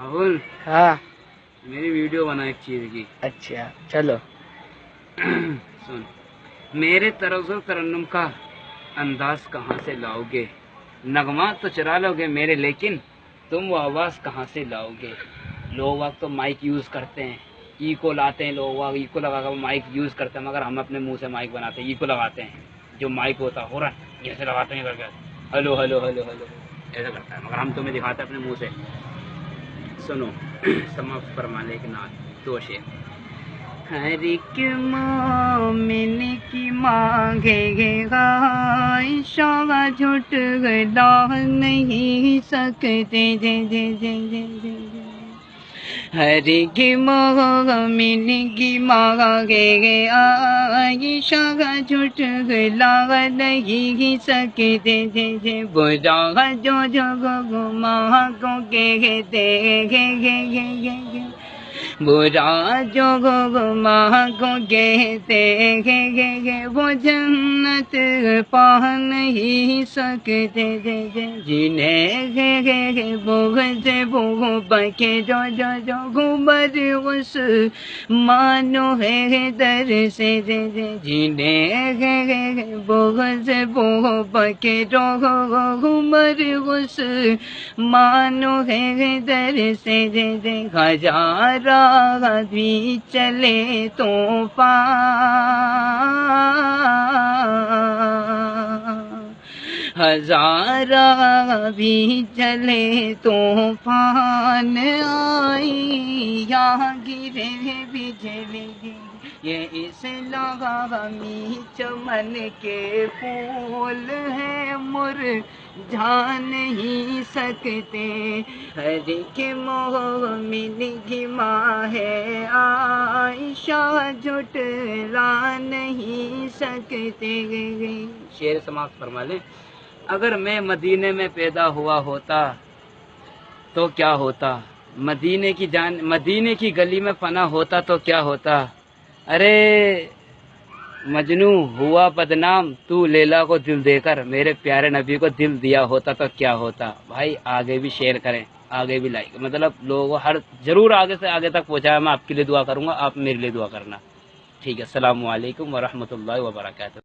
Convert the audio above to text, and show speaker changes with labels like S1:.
S1: راہل
S2: ہاں
S1: میری ویڈیو بنا ایک چیز کی.
S2: اچھا چلو.
S1: سن. میرے طرز و ترنم کا انداز کہاں سے لاؤ گے؟ نغمہ تو چرا لو گے میرے، لیکن تم وہ آواز کہاں سے لاؤ گے؟ لوگ وقت تو مائک یوز کرتے ہیں، ایکو لاتے ہیں، لوگ وقت ایکو لگا کر مائک یوز کرتے ہیں، مگر ہم اپنے منہ سے مائک بناتے ہیں، ایکو لگاتے ہیں. جو مائک ہوتا ہے ہورن جیسے لگاتے ہیں کر کے ہلو ہلو ہلو ہلو ایسا کرتا ہے، مگر ہم تمہیں دکھاتے ہیں اپنے منہ سے. سنو سماعت فرما لے کے نعت دو شعر. ہر ایک مومن کی مانگے گا عائشہ جھٹ گلا نہیں سکتے. ہر ایک مومن کی مانگے گا عائشہ جھٹ گلا نہیں سکتے. برا جو گماں کو کہتے ہیں، برا جو گماں کو کہتے ہیں، وہ جنت پا نہیں سکتے. جنہیں بغض کے جو گمر اس مانو ہے در سے. جنہیں بغض کے جو گمر اس مانو ہے در سے. ہزارہ بھی چلے طوفان، ہزارہ بھی چلے طوفان، آئی یہاں گرے بجلی. یہ اسلامی چمن کے پھول ہیں، مرجھا نہیں سکتے. ہر ایک مومن کی ماں ہے عائشہ جھٹلا نہیں سکتے. شعر سماعت فرما لیں. اگر میں مدینے میں پیدا ہوا ہوتا تو کیا ہوتا؟ مدینے کی گلی میں فنا ہوتا تو کیا ہوتا؟ ارے مجنوں ہوا بدنام تو لیلا کو دل دے کر، میرے پیارے نبی کو دل دیا ہوتا تو کیا ہوتا؟ بھائی آگے بھی شیئر کریں، آگے بھی لائک، مطلب لوگوں ضرور آگے سے آگے تک پہنچایا. میں آپ کے لیے دعا کروں گا، آپ میرے لیے دعا کرنا. ٹھیک ہے. السلام علیکم ورحمۃ اللہ وبرکاتہ.